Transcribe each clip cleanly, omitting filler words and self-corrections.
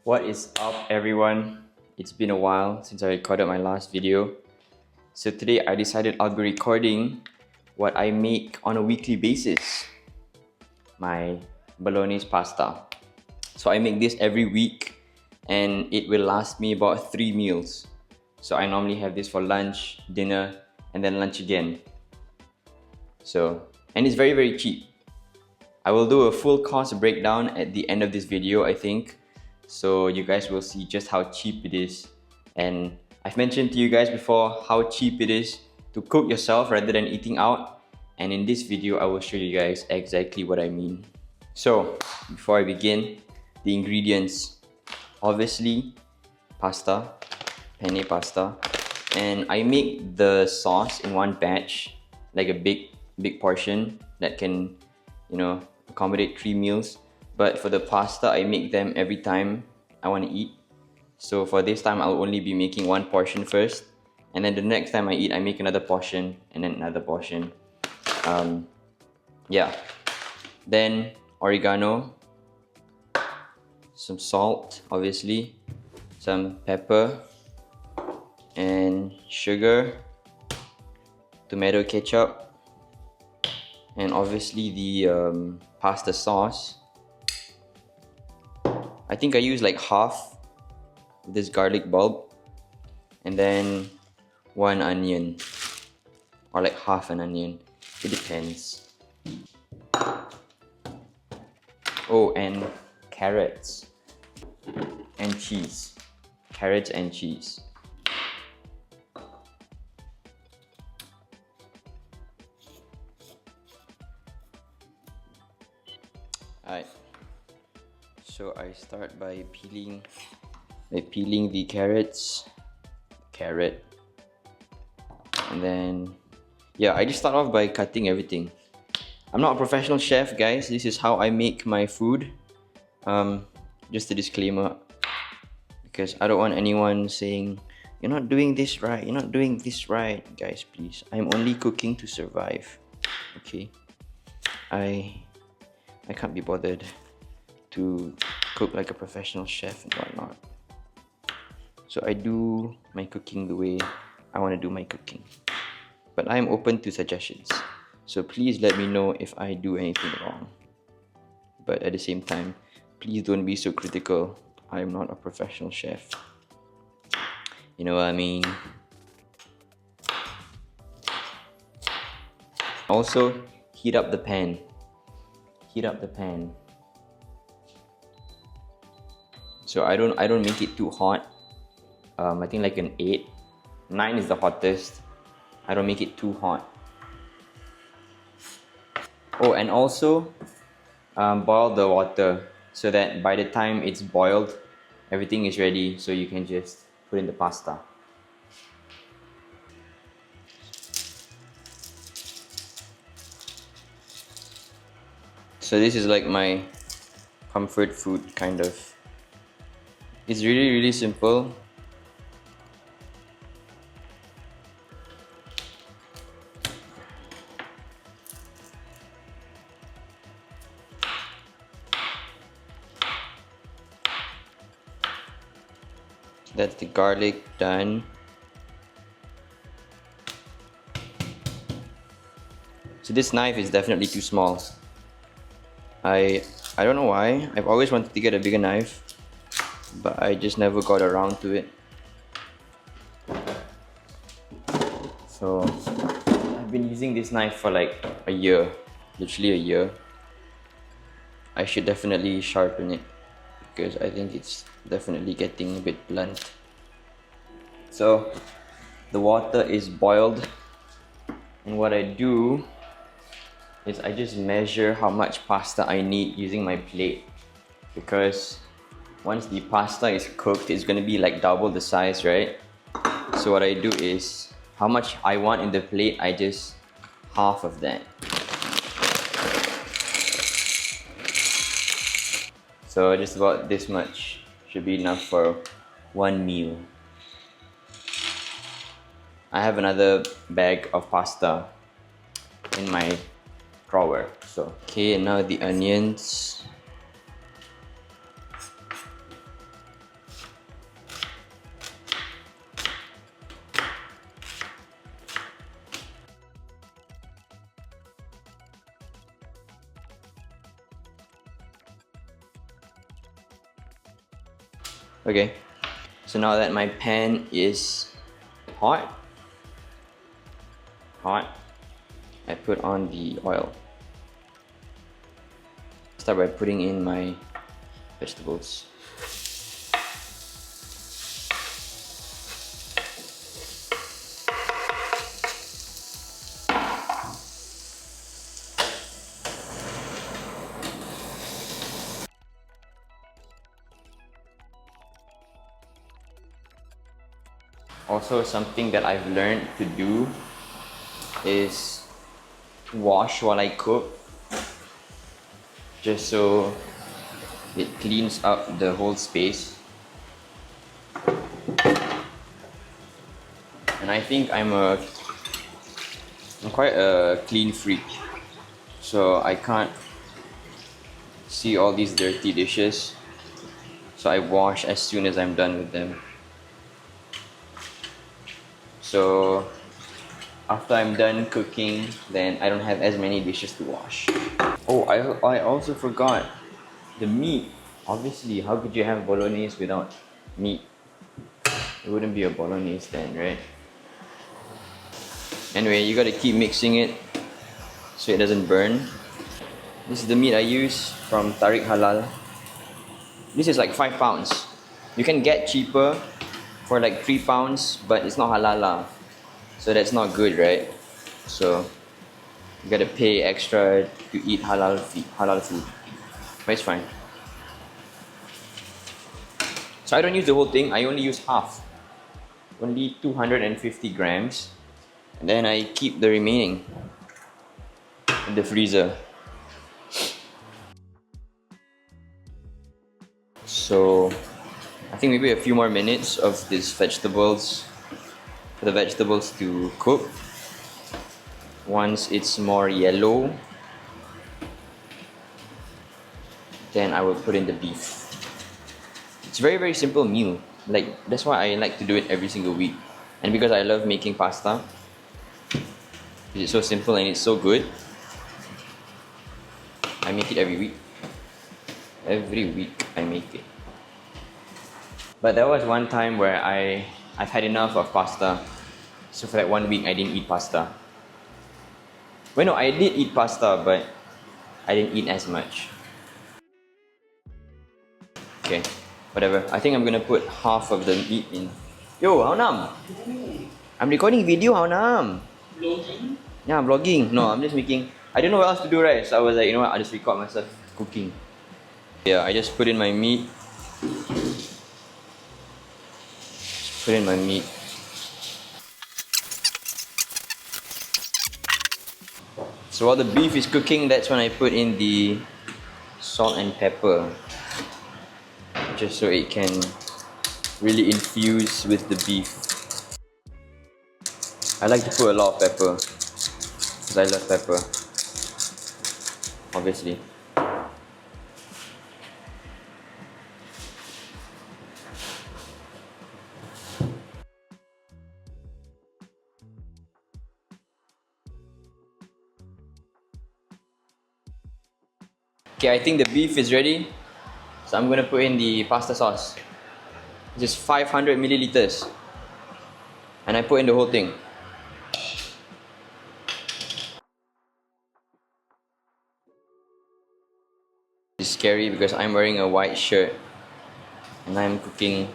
What is up, everyone? It's been a while since I recorded my last video. So today I decided I'll be recording what I make on a weekly basis. My bolognese pasta. So I make this every week and it will last me about 3 meals. So I normally have this for lunch, dinner, and then lunch again. And it's very cheap. I will do a full cost breakdown at the end of this video, I think. So you guys will see just how cheap it is. And I've mentioned to you guys before how cheap it is to cook yourself rather than eating out. And in this video, I will show you guys exactly what I mean. So before I begin, the ingredients. Obviously, pasta, penne pasta. And I make the sauce in one batch, like a big portion that can, accommodate 3 meals. But for the pasta, I make them every time I want to eat. So for this time, I'll only be making one portion first. And then the next time I eat, I make another portion and then another portion. Then oregano, some salt, obviously, some pepper, and sugar, tomato ketchup, and obviously the pasta sauce. I think I use like half this garlic bulb, and then 1 onion, or like half an onion. It depends. Oh, and carrots and cheese. Carrots and cheese. Alright. So I start by peeling the carrots, and then I just start off by cutting everything. I'm not a professional chef, guys. This is how I make my food. Just a disclaimer, because I don't want anyone saying you're not doing this right, guys. Please, I'm only cooking to survive. Okay, I can't be bothered to cook like a professional chef and whatnot. So I do my cooking the way I want to do my cooking. But I'm open to suggestions. So please let me know if I do anything wrong. But at the same time, please don't be so critical. I'm not a professional chef. You know what I mean? Also, heat up the pan. So I don't make it too hot. I think like an 8. 9 is the hottest. I don't make it too hot. Oh, and also boil the water so that by the time it's boiled, everything is ready, so you can just put in the pasta. So this is like my comfort food, kind of. It's really simple. That's the garlic done. So this knife is definitely too small. I don't know why. I've always wanted to get a bigger knife, but I just never got around to it. So I've been using this knife for like a year, literally a year. I should definitely sharpen it because I think it's definitely getting a bit blunt. So the water is boiled, and what I do is I just measure how much pasta I need using my plate, because once the pasta is cooked, it's gonna be like double the size, right? So what I do is, how much I want in the plate, I just half of that. So just about this much should be enough for 1 meal. I have another bag of pasta in my drawer. So okay, and now the onions. Okay, so now that my pan is hot, I put on the oil. Start by putting in my vegetables. Also, something that I've learned to do is wash while I cook, just so it cleans up the whole space. And I think I'm quite a clean freak, so I can't see all these dirty dishes, so I wash as soon as I'm done with them. So after I'm done cooking, then I don't have as many dishes to wash. Oh, I also forgot the meat. Obviously, how could you have bolognese without meat? It wouldn't be a bolognese then, right? Anyway, you gotta keep mixing it so it doesn't burn. This is the meat I use from Tariq Halal. This is like 5 pounds. You can get cheaper for like 3 pounds, but it's not halal lah. So that's not good, right? So you gotta pay extra to eat halal food. But it's fine. So I don't use the whole thing, I only use half. Only 250 grams. And then I keep the remaining in the freezer. So I think maybe a few more minutes of these vegetables, for the vegetables to cook. Once it's more yellow, then I will put in the beef. It's very, very simple meal. Like, that's why I like to do it every single week. And because I love making pasta, it's so simple and it's so good, I make it every week. Every week I make it. But there was one time where I've had enough of pasta. So for like 1 week I didn't eat pasta. Well, no, I did eat pasta, but I didn't eat as much. Okay, whatever. I think I'm gonna put half of the meat in. Yo, Hao Nam! I'm recording video, Hao Nam! Vlogging? Yeah, I'm vlogging. No, I'm just making... I didn't know what else to do, right? So I was like, you know what, I'll just record myself cooking. Yeah, I just put in my meat. Put in my meat. So while the beef is cooking, that's when I put in the salt and pepper. Just so it can really infuse with the beef. I like to put a lot of pepper, because I love pepper, obviously. Okay, I think the beef is ready. So I'm gonna put in the pasta sauce. Just 500 milliliters. And I put in the whole thing. It's scary because I'm wearing a white shirt and I'm cooking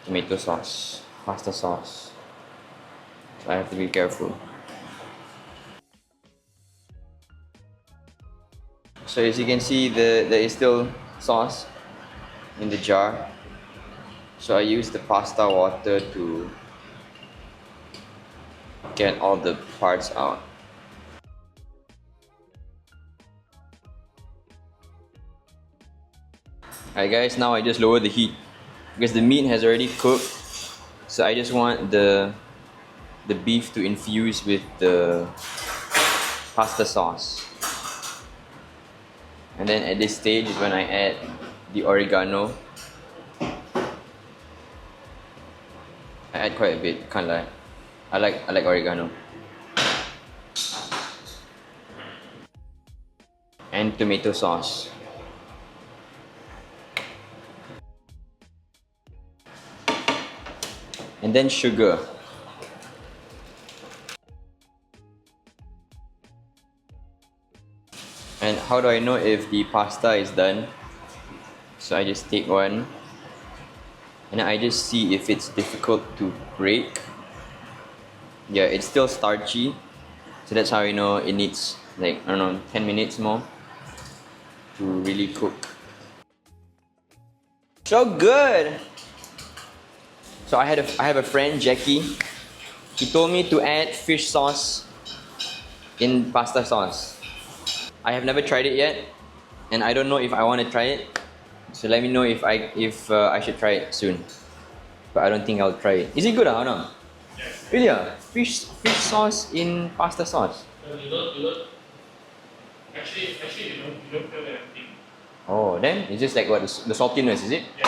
tomato sauce, pasta sauce. So I have to be careful. So as you can see, there is still sauce in the jar. So I use the pasta water to get all the parts out. Alright guys, now I just lower the heat because the meat has already cooked. So I just want the beef to infuse with the pasta sauce. And then at this stage is when I add the oregano. I add quite a bit, can't lie. I like oregano. And tomato sauce. and then sugar. And how do I know if the pasta is done? So I just take one and I just see if it's difficult to break. Yeah, it's still starchy, so that's how I know it needs like, I don't know, 10 minutes more to really cook. So good! So I have a friend, Jackie. He told me to add fish sauce in pasta sauce. I have never tried it yet, and I don't know if I want to try it. So let me know if I should try it soon. But I don't think I'll try it. Is it good, Anam? Yes. Really? Fish sauce in pasta sauce. You don't. Actually, you don't feel anything. Oh, then it's just like what, the saltiness, is it? Yeah.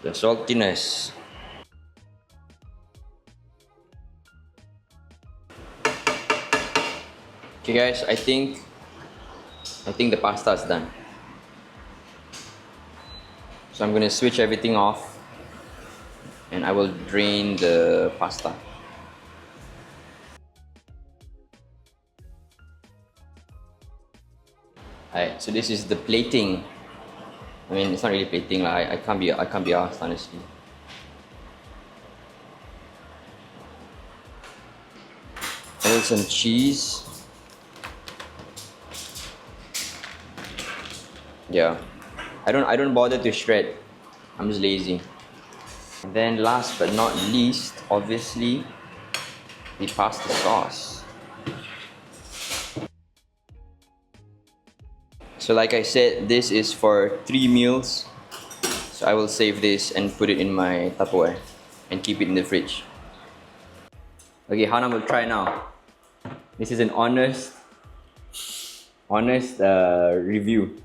The saltiness. Okay, guys. I think the pasta is done. So I'm gonna switch everything off, and I will drain the pasta. Alright, so this is the plating. I mean, it's not really plating lah. I can't be asked, honestly. Add some cheese. Yeah, I don't bother to shred. I'm just lazy. And then last but not least, obviously, the pasta sauce. So like I said, this is for 3 meals. So I will save this and put it in my Tupperware and keep it in the fridge. Okay, Hana will try now. This is an honest review.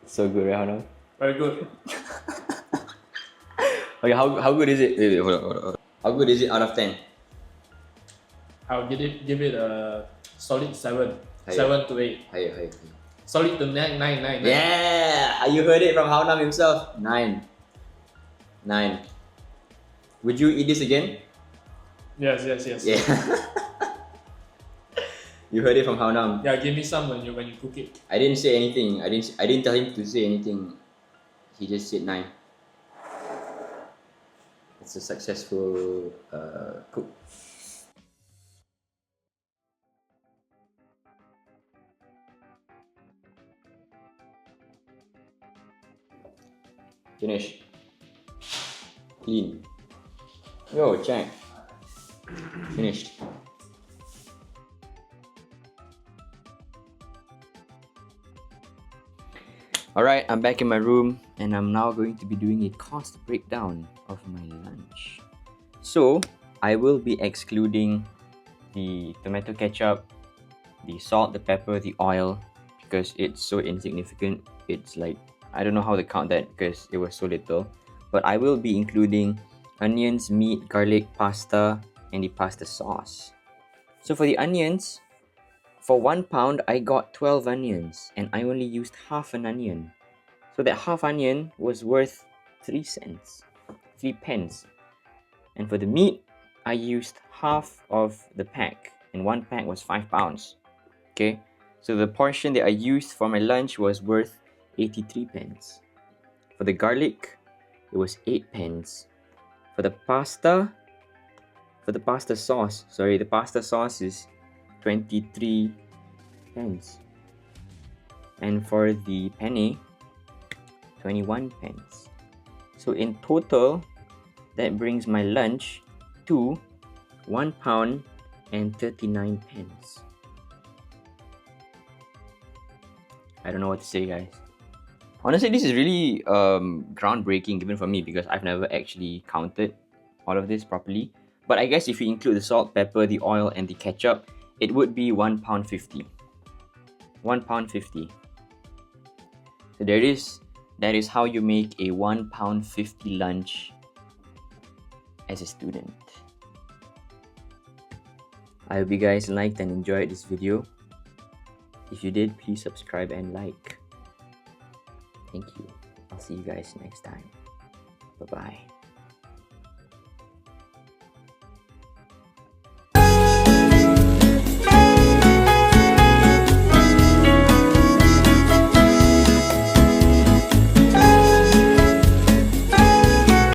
So good, right, Hana? Very good. Okay, how good is it? Wait, hold on. How good is it out of 10? I'll give it a solid 7. Higher. 7 to 8. Higher. Solid to 9. Yeah! You heard it from Haonam himself. 9. Would you eat this again? Yes. Yeah. You heard it from Haonam. Yeah, give me some when you cook it. I didn't say anything. I didn't tell him to say anything. He just said 9. It's a successful cook. Finish. Clean. Yo, check. Finished. Alright, I'm back in my room and I'm now going to be doing a cost breakdown of my lunch. So, I will be excluding the tomato ketchup, the salt, the pepper, the oil, because it's so insignificant. It's like, I don't know how to count that because it was so little. But I will be including onions, meat, garlic, pasta, and the pasta sauce. So for the onions, for 1 pound, I got 12 onions and I only used half an onion. So that half onion was worth 3 pence. And for the meat, I used half of the pack and 1 pack was 5 pounds. Okay, so the portion that I used for my lunch was worth 83 pence. For the garlic, it was 8 pence. For the pasta sauce, the pasta sauce is 23 pence. And for the penne, 21 pence. So in total, that brings my lunch to 1 pound and 39 pence. I don't know what to say, guys. Honestly, this is really groundbreaking even for me because I've never actually counted all of this properly. But I guess if you include the salt, pepper, the oil, and the ketchup, it would be £1.50. £1.50. So that is how you make a £1.50 lunch as a student. I hope you guys liked and enjoyed this video. If you did, please subscribe and like. Thank you. I'll see you guys next time. Bye-bye.